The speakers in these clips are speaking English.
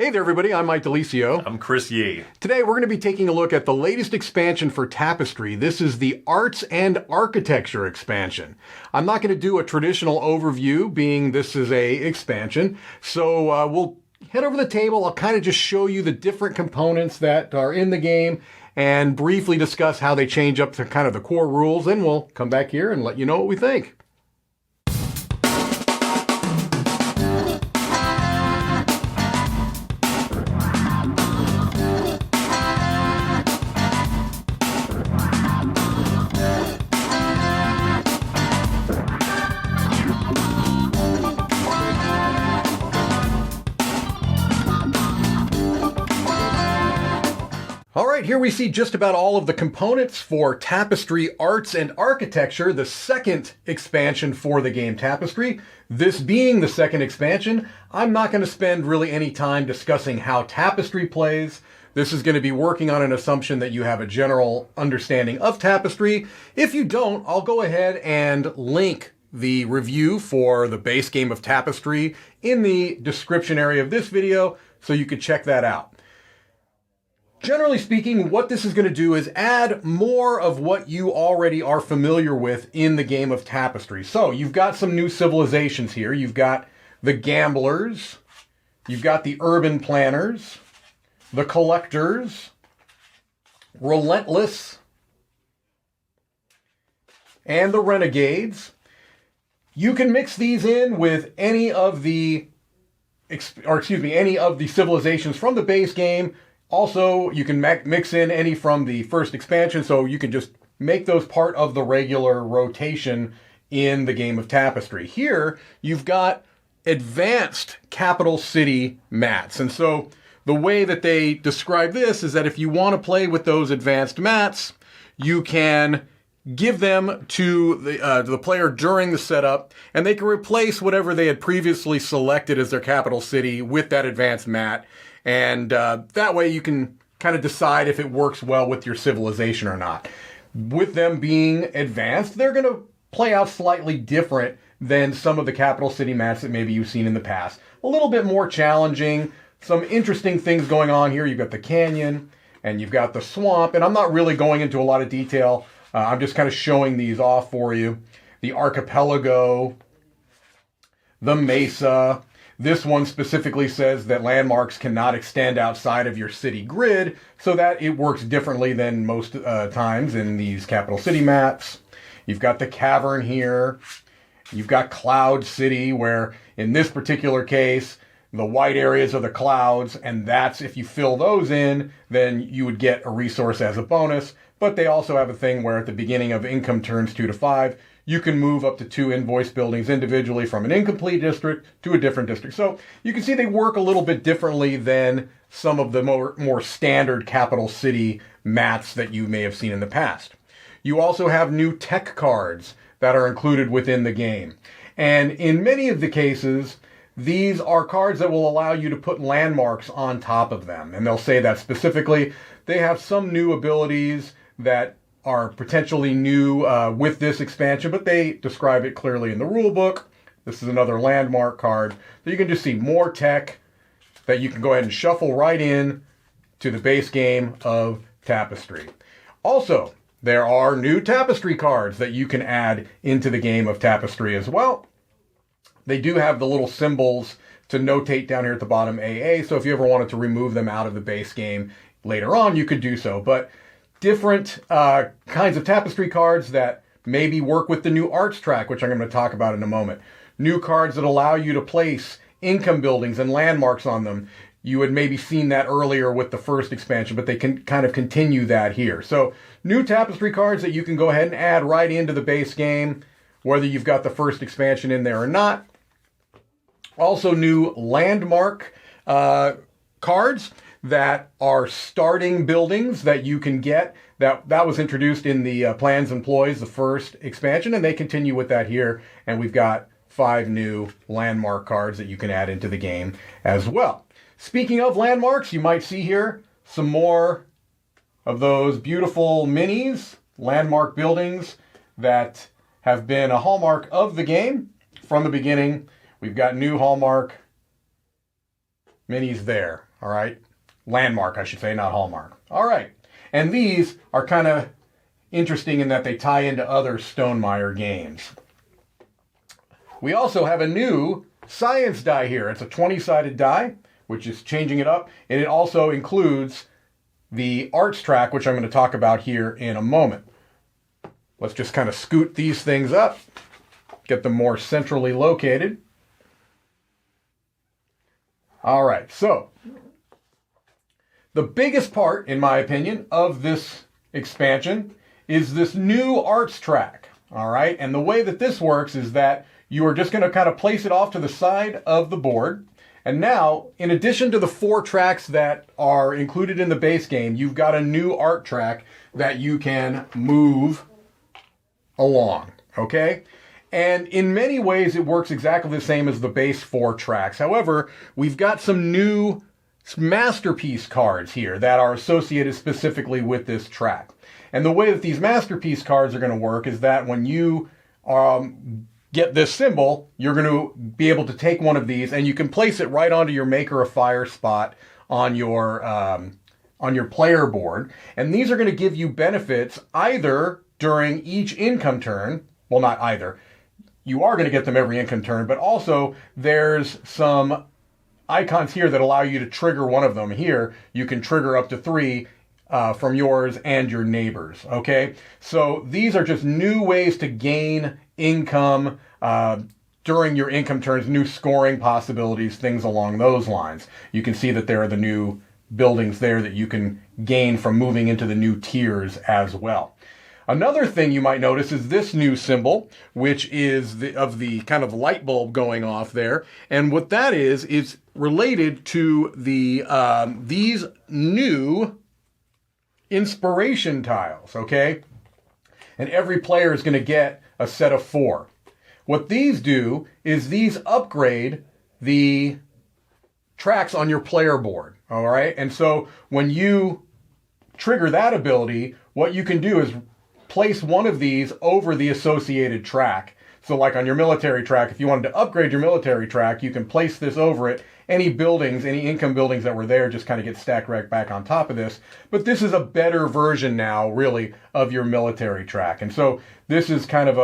Hey there everybody, I'm Mike DiLisio. I'm Chris Yi. Today we're going to be taking a look at the latest expansion for Tapestry. This is the Arts and Architecture expansion. I'm not going to do a traditional overview, being this is a expansion, so we'll head over the table. I'll kind of just show you the different components that are in the game and briefly discuss how they change up to kind of the core rules, and we'll come back here and let you know what we think. All right, here we see just about all of the components for Tapestry Arts and Architecture, the second expansion for the game Tapestry. This being the second expansion, I'm not going to spend really any time discussing how Tapestry plays. This is going to be working on an assumption that you have a general understanding of Tapestry. If you don't, I'll go ahead and link the review for the base game of Tapestry in the description area of this video, so you can check that out. Generally speaking, what this is going to do is add more of what you already are familiar with in the game of Tapestry. So you've got some new civilizations here. You've got the gamblers, you've got the urban planners, the collectors, relentless, and the renegades. You can mix these in with any of the civilizations from the base game. Also, you can mix in any from the first expansion, so you can just make those part of the regular rotation in the game of Tapestry. Here, you've got advanced capital city mats. And so the way that they describe this is that if you want to play with those advanced mats, you can give them to the player during the setup, and they can replace whatever they had previously selected as their capital city with that advanced mat. And that way you can kind of decide if it works well with your civilization or not. With them being advanced, they're going to play out slightly different than some of the capital city mats that maybe you've seen in the past. A little bit more challenging, some interesting things going on here. You've got the canyon and you've got the swamp, and I'm not really going into a lot of detail. I'm just kind of showing these off for you. The archipelago, the mesa. This one specifically says that landmarks cannot extend outside of your city grid, so that it works differently than most times in these capital city maps. You've got the cavern here. You've got Cloud City, where in this particular case, the white areas are the clouds, and that's if you fill those in, then you would get a resource as a bonus. But they also have a thing where at the beginning of income turns 2 to 5, you can move up to 2 invoice buildings individually from an incomplete district to a different district. So you can see they work a little bit differently than some of the more standard capital city mats that you may have seen in the past. You also have new tech cards that are included within the game. And in many of the cases, these are cards that will allow you to put landmarks on top of them. And they'll say that specifically. They have some new abilities that are potentially new with this expansion, but they describe it clearly in the rule book. This is another landmark card. So you can just see more tech that you can go ahead and shuffle right in to the base game of Tapestry. Also, there are new Tapestry cards that you can add into the game of Tapestry as well. They do have the little symbols to notate down here at the bottom AA, so if you ever wanted to remove them out of the base game later on, you could do so. But different kinds of Tapestry cards that maybe work with the new arts track, which I'm going to talk about in a moment. New cards that allow you to place income buildings and landmarks on them. You had maybe seen that earlier with the first expansion, but they can kind of continue that here. So new Tapestry cards that you can go ahead and add right into the base game, whether you've got the first expansion in there or not. Also new landmark cards that are starting buildings that you can get. That was introduced in the Plans and Ploys, the first expansion, and they continue with that here. And we've got 5 new landmark cards that you can add into the game as well. Speaking of landmarks, you might see here some more of those beautiful minis, landmark buildings that have been a hallmark of the game from the beginning. We've got new hallmark minis there. All right. Landmark, I should say, not Hallmark. All right. And these are kind of interesting in that they tie into other Stonemaier games. We also have a new science die here. It's a 20-sided die, which is changing it up. And it also includes the arts track, which I'm going to talk about here in a moment. Let's just kind of scoot these things up, get them more centrally located. All right, so the biggest part, in my opinion, of this expansion is this new arts track. All right, and the way that this works is that you are just going to kind of place it off to the side of the board. And now, in addition to the 4 tracks that are included in the base game, you've got a new art track that you can move along, okay? And in many ways, it works exactly the same as the base 4 tracks. However, we've got some new masterpiece cards here that are associated specifically with this track. And the way that these masterpiece cards are going to work is that when you get this symbol, you're going to be able to take one of these and you can place it right onto your Maker a Fire spot on your player board. And these are going to give you benefits either during each income turn. Well, not either. You are going to get them every income turn, but also there's some icons here that allow you to trigger one of them. Here, you can trigger up to 3 from yours and your neighbors, okay? So these are just new ways to gain income during your income turns, new scoring possibilities, things along those lines. You can see that there are the new buildings there that you can gain from moving into the new tiers as well. Another thing you might notice is this new symbol, which is the kind of light bulb going off there. And what that is related to the these new inspiration tiles, okay? And every player is going to get a set of 4. What these do is these upgrade the tracks on your player board, all right? And so when you trigger that ability, what you can do is place one of these over the associated track. So like on your military track, if you wanted to upgrade your military track, you can place this over it. Any buildings, any income buildings that were there just kind of get stacked right back on top of this. But this is a better version now, really, of your military track. And so this is kind of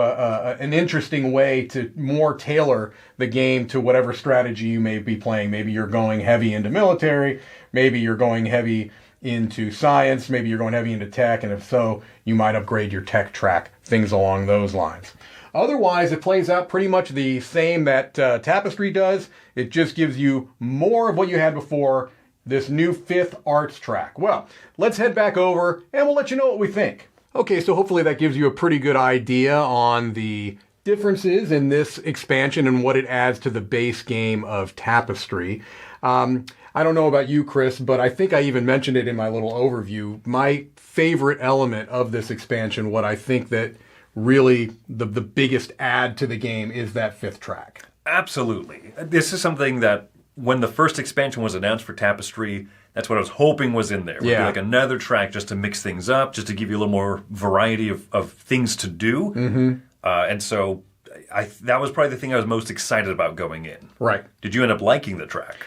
an interesting way to more tailor the game to whatever strategy you may be playing. Maybe you're going heavy into military, maybe you're going heavy into science, maybe you're going heavy into tech, and if so, you might upgrade your tech track, things along those lines. Otherwise, it plays out pretty much the same that Tapestry does. It just gives you more of what you had before, this new 5th arts track. Well, let's head back over and we'll let you know what we think. Okay, so hopefully that gives you a pretty good idea on the differences in this expansion and what it adds to the base game of Tapestry. I don't know about you, Chris, but I think I even mentioned it in my little overview. My favorite element of this expansion, what I think that really the biggest add to the game is that 5th track. Absolutely. This is something that when the first expansion was announced for Tapestry, that's what I was hoping was in there. It would be like another track just to mix things up, just to give you a little more variety of things to do. Mm-hmm. And so that was probably the thing I was most excited about going in. Right. Did you end up liking the track?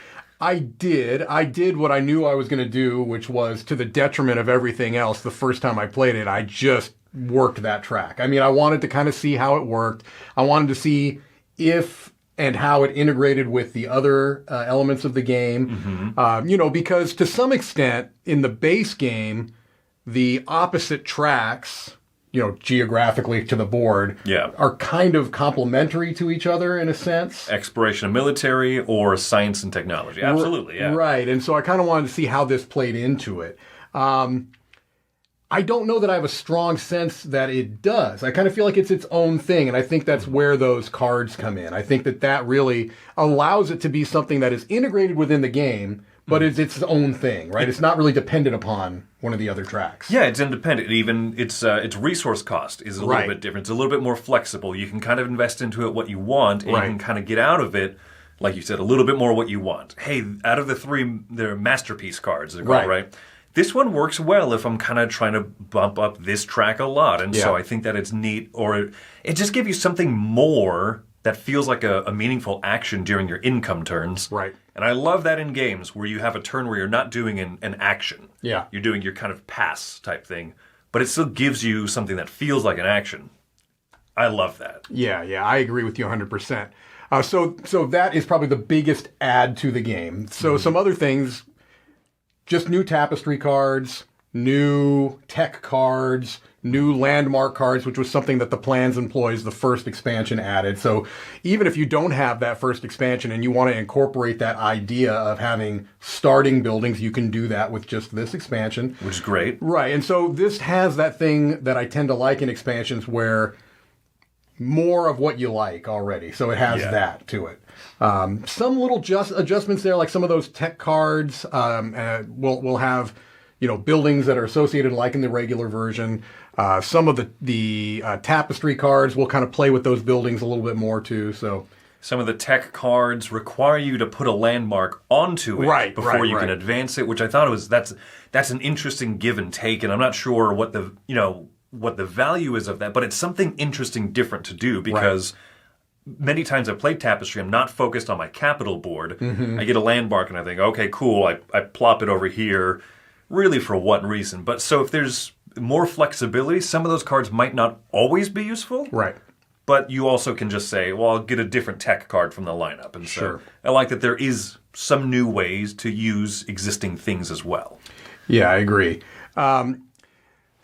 I did what I knew I was going to do, which was to the detriment of everything else. The first time I played it, I just worked that track. I mean, I wanted to kind of see how it worked. I wanted to see if and how it integrated with the other elements of the game. Mm-hmm. Because to some extent in the base game, the opposite tracks, geographically to the board, are kind of complementary to each other in a sense. Exploration of military or science and technology. Absolutely, yeah. Right. And so I kind of wanted to see how this played into it. I don't know that I have a strong sense that it does. I kind of feel like it's its own thing, and I think that's where those cards come in. I think that really allows it to be something that is integrated within the game, but it's its own thing, right? It's not really dependent upon one of the other tracks. Yeah, it's independent. Even its resource cost is a little bit different. It's a little bit more flexible. You can kind of invest into it what you want, and you can kind of get out of it, like you said, a little bit more what you want. Hey, out of the 3, they're masterpiece cards, right? This one works well if I'm kind of trying to bump up this track a lot. And so I think that it's neat, or it just gives you something more that feels like a meaningful action during your income turns. Right. And I love that in games where you have a turn where you're not doing an action. Yeah. You're doing your kind of pass type thing, but it still gives you something that feels like an action. I love that. Yeah, I agree with you 100%. So that is probably the biggest add to the game. So some other things, just new Tapestry cards, new tech cards, new landmark cards, which was something that the Plans employs the first expansion added. So even if you don't have that first expansion and you want to incorporate that idea of having starting buildings, you can do that with just this expansion. Which is great. Right. And so this has that thing that I tend to like in expansions where more of what you like already. So it has that to it. Some little adjustments there, like some of those tech cards will have buildings that are associated like in the regular version. Some of the Tapestry cards will kind of play with those buildings a little bit more too. So some of the tech cards require you to put a landmark onto it before you can advance it, which I thought that's an interesting give and take, and I'm not sure what the value is of that, but it's something interesting, different to do because many times I've played Tapestry, I'm not focused on my capital board. I get a landmark and I think, okay, cool, I plop it over here. Really, for what reason? But so if there's more flexibility, some of those cards might not always be useful. Right. But you also can just say, well, I'll get a different tech card from the lineup. And so I like that there is some new ways to use existing things as well. Yeah, I agree.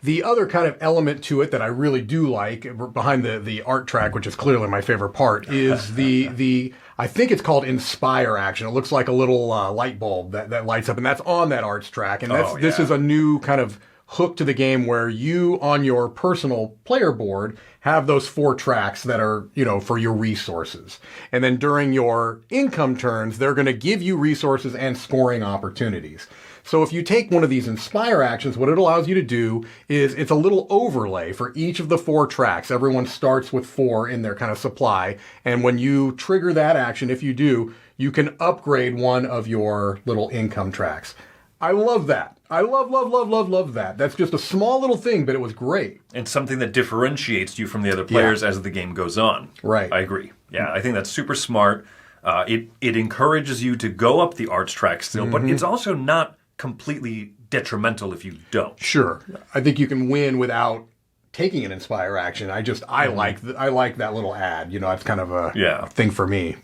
The other kind of element to it that I really do like, behind the art track, which is clearly my favorite part, is the I think it's called Inspire action. It looks like a little light bulb that lights up, and that's on that arts track. And this is a new kind of hook to the game where you, on your personal player board, have those 4 tracks that are, for your resources. And then during your income turns, they're going to give you resources and scoring opportunities. So if you take one of these Inspire actions, what it allows you to do is it's a little overlay for each of the 4 tracks. Everyone starts with 4 in their kind of supply. And when you trigger that action, if you do, you can upgrade one of your little income tracks. I love that. I love that. That's just a small little thing, but it was great. And something that differentiates you from the other players as the game goes on. Right. I agree. Yeah, I think that's super smart. It encourages you to go up the arts track still, but it's also not completely detrimental if you don't. Sure. I think you can win without taking an Inspire action. I like that little ad. It's kind of a thing for me.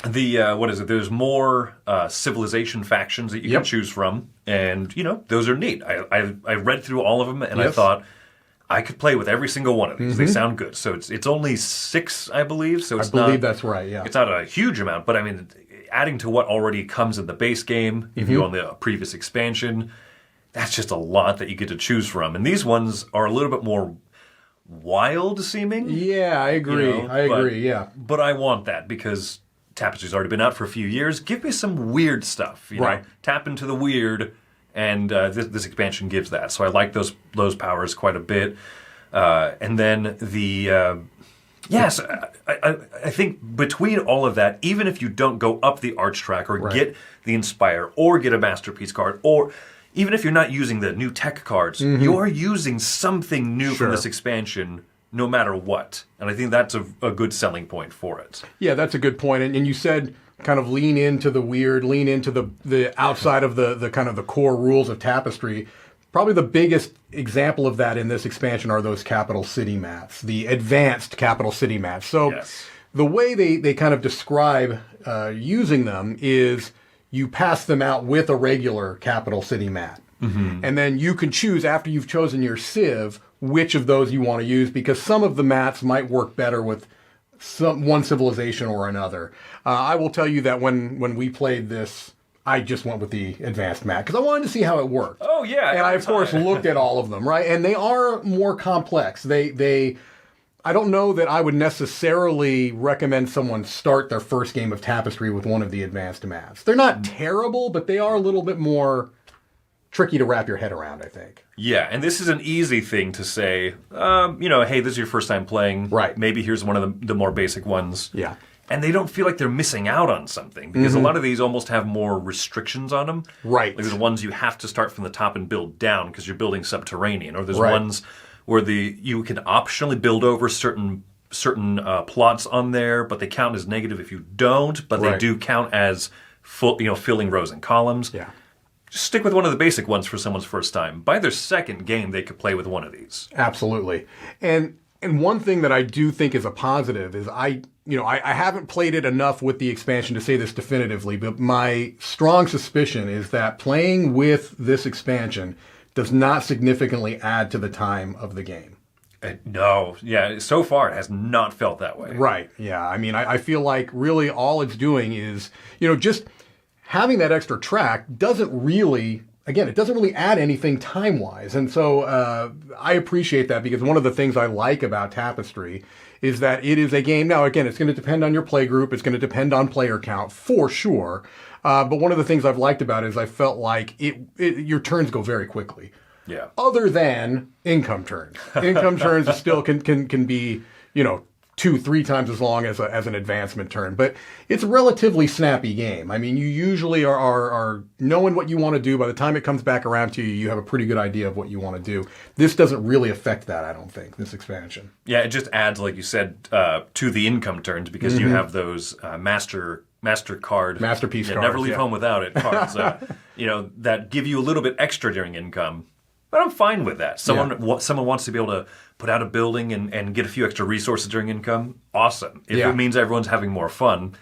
What is it? There's more civilization factions that you can choose from, and those are neat. I read through all of them, and I thought I could play with every single one of these. They sound good. So it's only 6, I believe. So I believe that's right. Yeah, it's not a huge amount, but I mean, adding to what already comes in the base game, if you own the previous expansion, that's just a lot that you get to choose from. And these ones are a little bit more wild seeming. Yeah, I agree. Yeah, but I want that because Tapestry's already been out for a few years. Give me some weird stuff. You know? Tap into the weird, and this expansion gives that. So I like those powers quite a bit. And then the yes, I think between all of that, even if you don't go up the arch track or get the Inspire or get a Masterpiece card, or even if you're not using the new tech cards, you are using something new from this expansion no matter what. And I think that's a good selling point for it. Yeah, that's a good point. And you said kind of lean into the weird, lean into the outside of the kind of the core rules of Tapestry. Probably the biggest example of that in this expansion are those capital city maps, the advanced capital city maps. So the way they kind of describe using them is you pass them out with a regular capital city map. And then you can choose, after you've chosen your civ, which of those you want to use, because some of the maps might work better with one civilization or another. I will tell you that when we played this, I just went with the advanced map because I wanted to see how it worked. Oh, yeah. And I, of course, looked at all of them, right? And they are more complex. I don't know that I would necessarily recommend someone start their first game of Tapestry with one of the advanced maps. They're not terrible, but they are a little bit more tricky to wrap your head around, I think. Yeah, and this is an easy thing to say, hey, this is your first time playing. Right. Maybe here's one of the more basic ones. Yeah. And they don't feel like they're missing out on something, because a lot of these almost have more restrictions on them. Right. Like there's ones you have to start from the top and build down because you're building subterranean, or there's ones where you can optionally build over certain plots on there, but they count as negative if you don't, but they do count as filling rows and columns. Yeah. Just stick with one of the basic ones for someone's first time. By their second game, they could play with one of these. Absolutely. And one thing that I do think is a positive is I haven't played it enough with the expansion to say this definitively, but my strong suspicion is that playing with this expansion does not significantly add to the time of the game. No. Yeah, so far it has not felt that way. Right. Yeah. I mean, I feel like really all it's doing is, just having that extra track doesn't really add anything time-wise. And so I appreciate that, because one of the things I like about Tapestry is that it is a game. Now, again, it's going to depend on your play group. It's going to depend on player count, for sure. But one of the things I've liked about it is I felt like your turns go very quickly. Yeah. Other than income turns. Income turns still can be, 2-3 times as long as an advancement turn. But it's a relatively snappy game. I mean, you usually are knowing what you want to do. By the time it comes back around to you, you have a pretty good idea of what you want to do. This doesn't really affect that, I don't think, this expansion. Yeah, it just adds, like you said, to the income turns, because you have those masterpiece cards. Never leave home without it cards. That give you a little bit extra during income. But I'm fine with that. Someone wants to be able to put out a building and get a few extra resources during income. Awesome. If it means everyone's having more fun,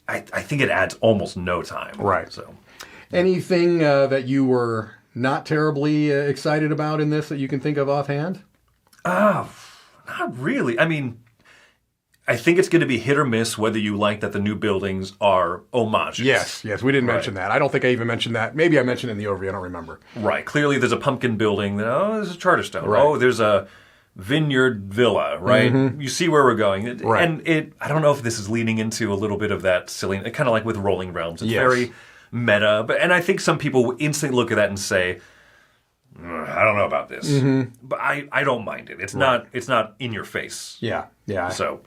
I think it adds almost no time. Right. So, anything that you were not terribly excited about in this that you can think of offhand? Not really. I mean, I think it's going to be hit or miss whether you like that the new buildings are homages. Yes, we didn't mention that. I don't think I even mentioned that. Maybe I mentioned it in the overview. I don't remember. Right. Clearly, there's a pumpkin building. Oh, there's a Charterstone. Right. Oh, there's a vineyard villa, right? Mm-hmm. You see where we're going. Right. And I don't know if this is leading into a little bit of that silly, kind of like with Rolling Realms. It's Yes. very meta. And I think some people instantly look at that and say, I don't know about this. Mm-hmm. But I don't mind it. It's not in your face. Yeah. So,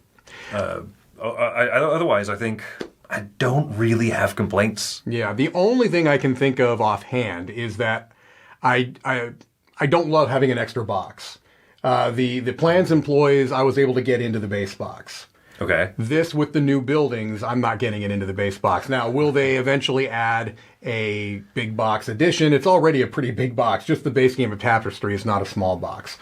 otherwise, I think I don't really have complaints. Yeah. The only thing I can think of offhand is that I don't love having an extra box. The plans employees, I was able to get into the base box. Okay. This, with the new buildings, I'm not getting it into the base box. Now, will they eventually add a big box edition? It's already a pretty big box. Just the base game of Tapestry is not a small box.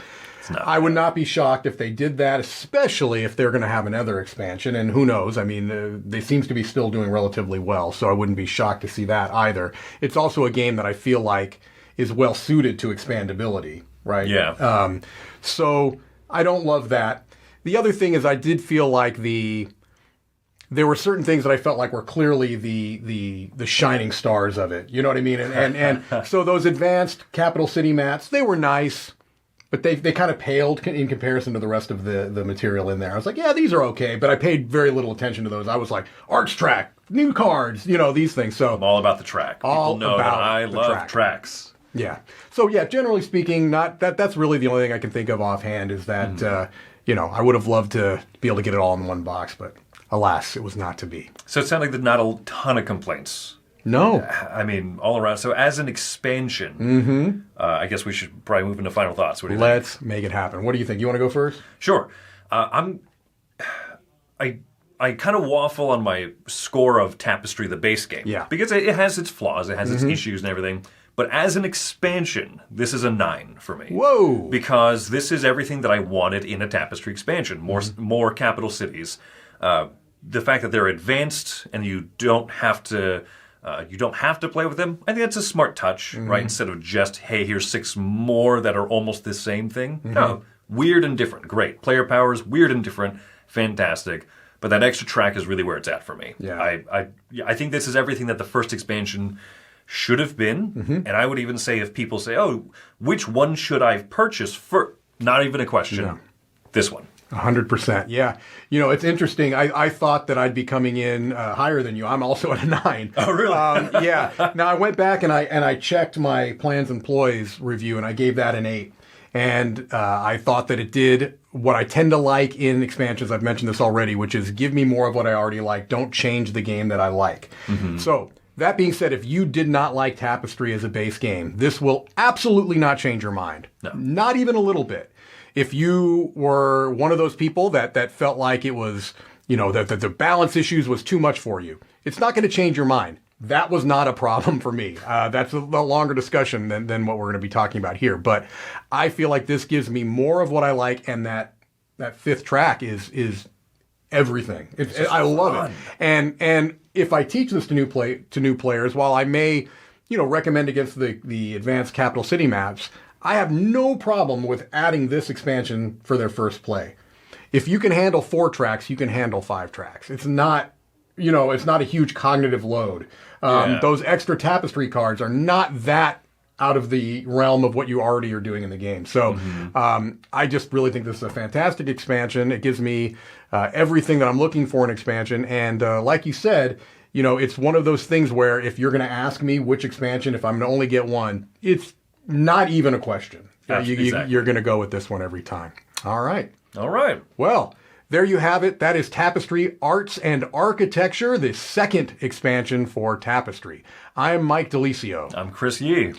I would not be shocked if they did that, especially if they're going to have another expansion. And who knows? I mean, they seems to be still doing relatively well, so I wouldn't be shocked to see that either. It's also a game that I feel like is well suited to expandability, right? Yeah. So I don't love that. The other thing is I did feel like there were certain things that I felt like were clearly the shining stars of it. You know what I mean? And so those advanced capital city mats, they were nice, but they kind of paled in comparison to the rest of the material in there. I was like, yeah, these are okay, but I paid very little attention to those. I was like, Arch Track, new cards, these things. So I'm all about the track. People know that I love tracks. Yeah. So yeah, generally speaking, that's really the only thing I can think of offhand is that I would have loved to be able to get it all in one box, but alas, it was not to be. So it sounds like there's not a ton of complaints. No. I mean, all around. So as an expansion, I guess we should probably move into final thoughts. What do you think? Let's make it happen. What do you think? You want to go first? Sure. I kind of waffle on my score of Tapestry, the base game. Yeah. Because it has its flaws, it has its issues and everything. But as an expansion, this is a 9 for me. Whoa! Because this is everything that I wanted in a Tapestry expansion. More capital cities. The fact that they're advanced and you don't have to play with them. I think that's a smart touch, right? Instead of just, hey, here's 6 more that are almost the same thing. No, weird and different. Great. Player powers, weird and different. Fantastic. But that extra track is really where it's at for me. Yeah. I think this is everything that the first expansion should have been. And I would even say if people say, oh, which one should I purchase first? Not even a question. No. This one. 100%. Yeah. It's interesting. I thought that I'd be coming in higher than you. I'm also at a 9. Oh, really? Yeah. Now, I went back and I checked my Plans Employees review, and I gave that an 8. And I thought that it did what I tend to like in expansions. I've mentioned this already, which is give me more of what I already like. Don't change the game that I like. So, that being said, if you did not like Tapestry as a base game, this will absolutely not change your mind. No. Not even a little bit. If you were one of those people that felt like it was, that the balance issues was too much for you, it's not going to change your mind. That was not a problem for me. That's a longer discussion than what we're going to be talking about here. But I feel like this gives me more of what I like, and that fifth track is everything. I love it. And if I teach this to new players, while I may, recommend against the advanced Capital City maps, I have no problem with adding this expansion for their first play. If you can handle 4 tracks, you can handle 5 tracks. It's not, it's not a huge cognitive load. Those extra Tapestry cards are not that out of the realm of what you already are doing in the game. So I just really think this is a fantastic expansion. It gives me everything that I'm looking for in expansion. And like you said, it's one of those things where if you're going to ask me which expansion, if I'm going to only get one, it's not even a question. You're going to go with this one every time. All right. Well, there you have it. That is Tapestry Arts and Architecture, the second expansion for Tapestry. I'm Mike DiLisio. I'm Chris Yi.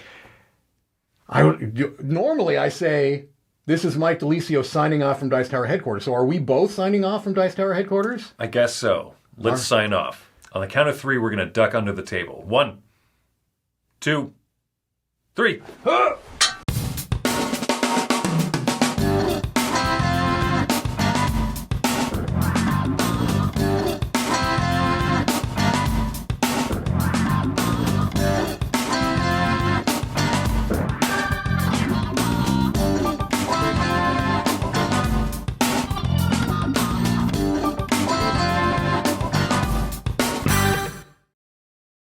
Normally I say, this is Mike DiLisio signing off from Dice Tower headquarters. So are we both signing off from Dice Tower headquarters? I guess so. Let's sign off. On the count of 3, we're going to duck under the table. 1, 2, 3.